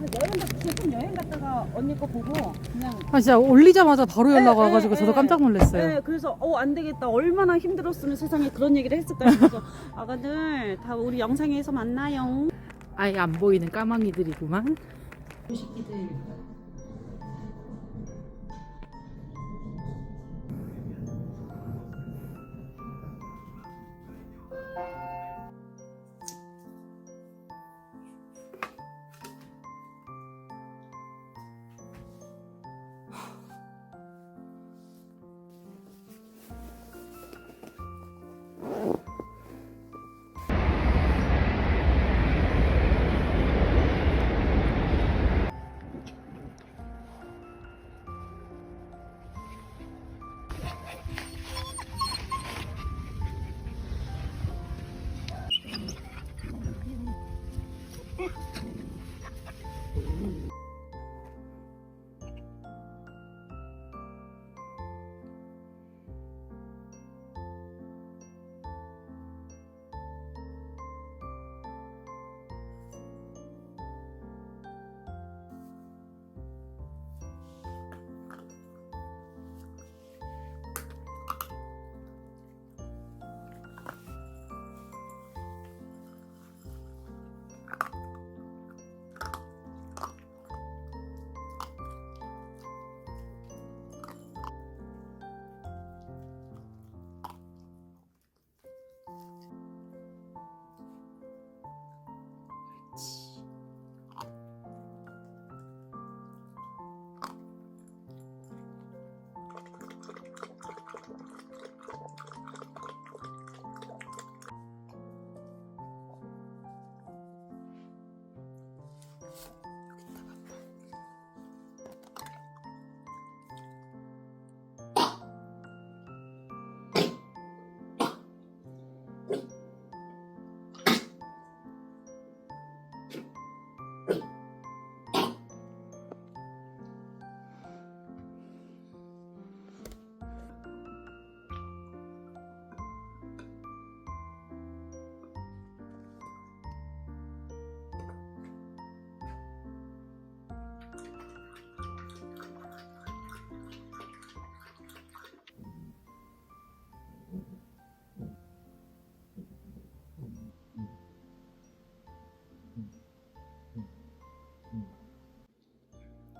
조금 여행 갔다가 언니 거 보고 그냥 아 진짜 올리자마자 바로 연락 와가지고 저도 깜짝 네, 놀랐어요. 그래서 안 되겠다. 얼마나 힘들었으면 세상에 그런 얘기를 했을까요? 그래서 아가들 다 우리 영상에서 만나요. 아예 안 보이는 까망이들이구만.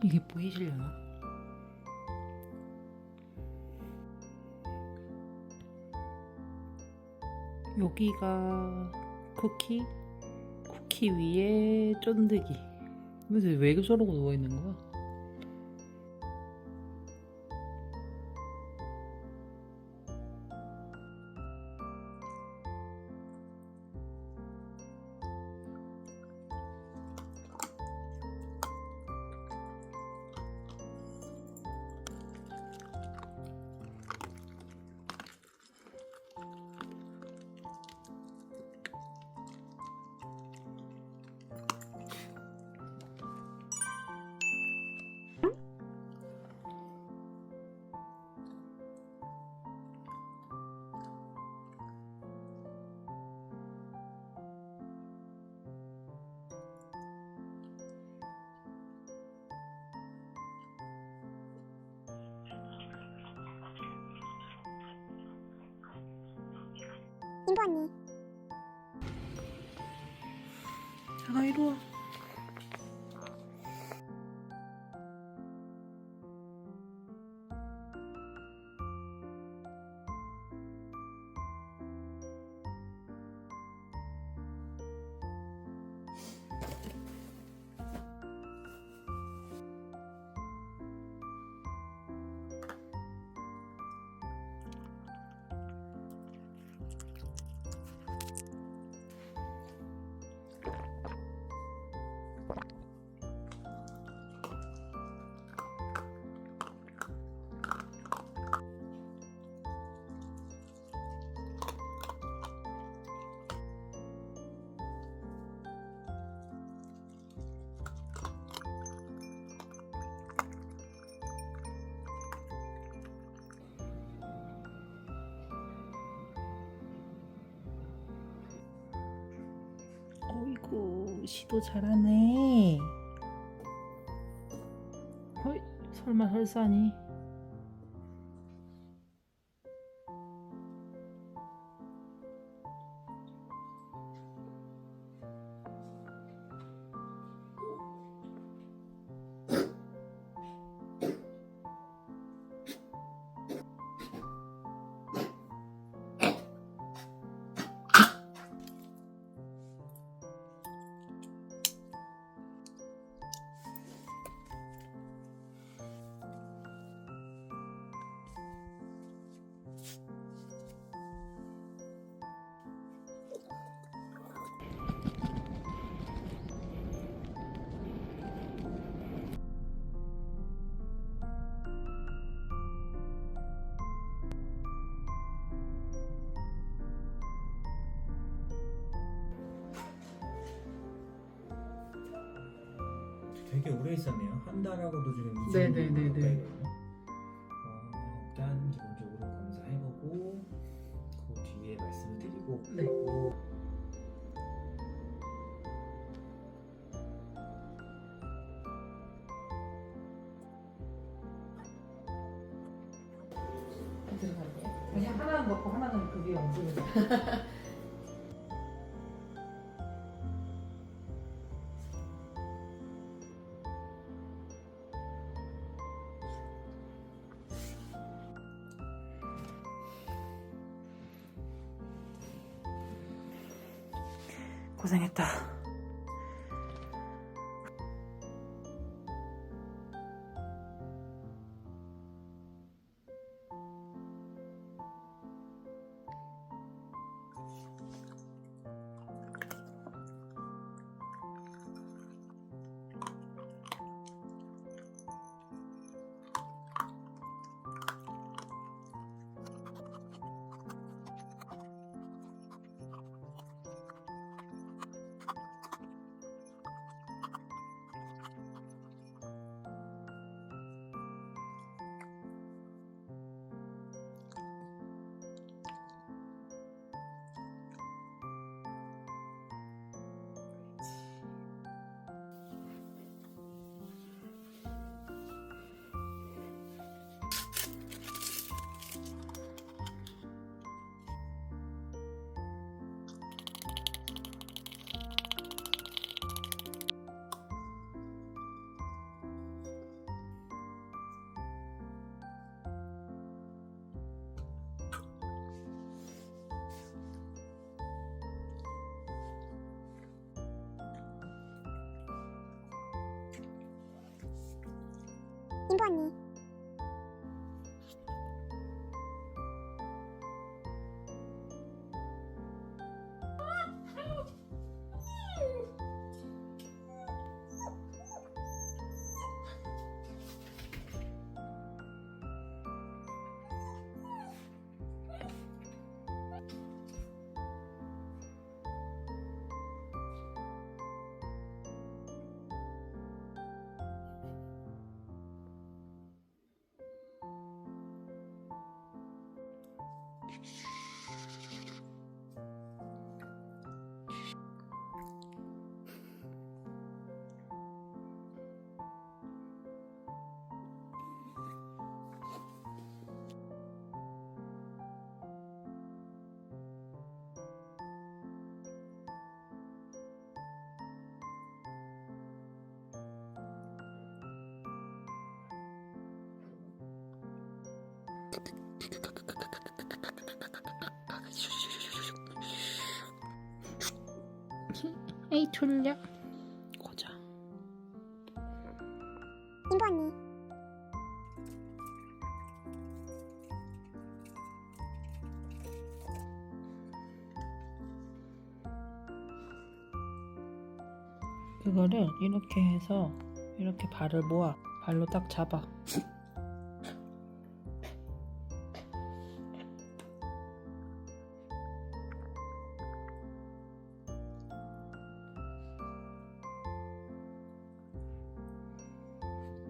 이게 보이시려나? 여기가 쿠키 위에 쫀득이. 근데 왜 저러고 누워있는 거야? 인보 언니. 자가 이리 와. 어이구, 시도 잘하네. 설마 설사니? 되게 오래 있었네요. 한 달하고도 지금 2주 네네네네. 가까이 걸렸네. 일단 기본적으로 검사해보고 그 뒤에 말씀을 드리고 네. 들어가네. 그냥 하나는 넣고 하나는 그 위에 얹으면 돼. 고생했다. 인도 언니. 에이 졸려. 고자. 인도 언니. 그거를 이렇게 해서 이렇게 발을 모아. 발로 딱 잡아.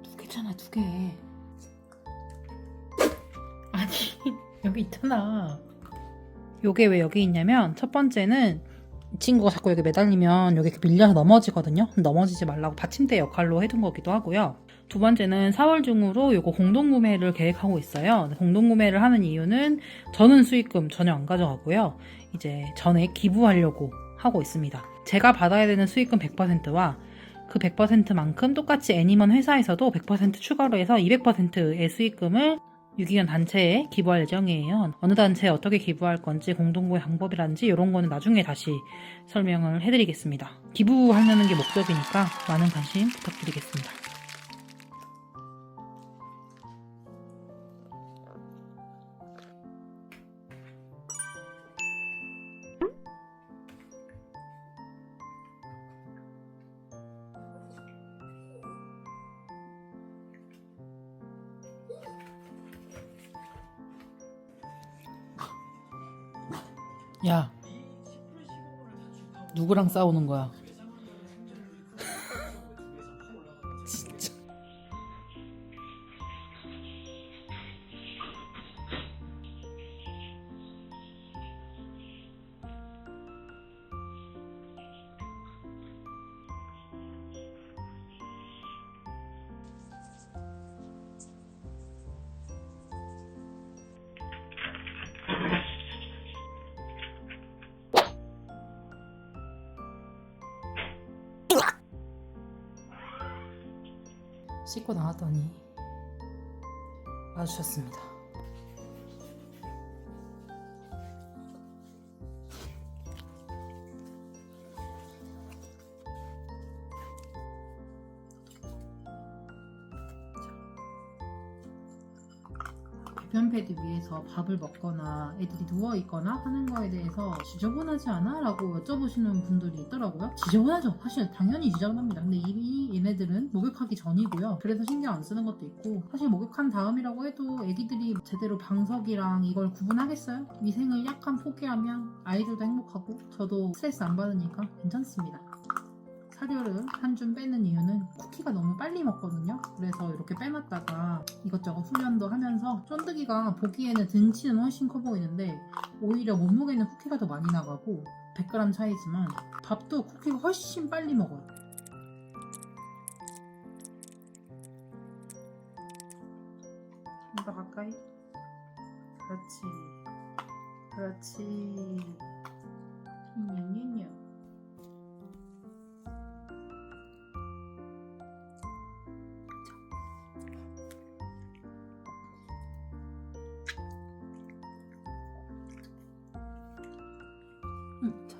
두 개잖아, 두 개. 아니, 여기 있잖아. 요게 왜 여기 있냐면 첫 번째는 이 친구가 자꾸 여기 매달리면 여기 이렇게 밀려서 넘어지거든요. 넘어지지 말라고 받침대 역할로 해둔 거기도 하고요. 두 번째는 4월 중으로 요거 공동구매를 계획하고 있어요. 공동구매를 하는 이유는 저는 수익금 전혀 안 가져가고요. 이제 전액 기부하려고 하고 있습니다. 제가 받아야 되는 수익금 100%와 그 100%만큼 똑같이 애니먼 회사에서도 100% 추가로 해서 200%의 수익금을 유기견 단체에 기부할 예정이에요. 어느 단체에 어떻게 기부할 건지 공동구매 방법이란지 이런 거는 나중에 다시 설명을 해드리겠습니다. 기부하려는 게 목적이니까 많은 관심 부탁드리겠습니다. 야, 누구랑 싸우는 거야? 진짜. 씻고 나왔더니 마주쳤습니다. 배변 패드 위에서 밥을 먹거나 애들이 누워있거나 하는 거에 대해서 지저분하지 않아? 라고 여쭤보시는 분들이 있더라고요. 지저분하죠. 사실 당연히 지저분합니다. 근데 이미 얘네들은 목욕하기 전이고요. 그래서 신경 안 쓰는 것도 있고, 사실 목욕한 다음이라고 해도 애기들이 제대로 방석이랑 이걸 구분하겠어요? 위생을 약간 포기하면 아이들도 행복하고 저도 스트레스 안 받으니까 괜찮습니다. 사료를 한 줌 빼는 이유는 쿠키가 너무 빨리 먹거든요. 그래서 이렇게 빼놨다가 이것저것 훈련도 하면서 쫀득이가 보기에는 등치는 훨씬 커 보이는데 오히려 몸무게는 쿠키가 더 많이 나가고 100g 차이지만 밥도 쿠키가 훨씬 빨리 먹어요. 좀 더 가까이. 그렇지. 그렇지. 냐냐냐. 자.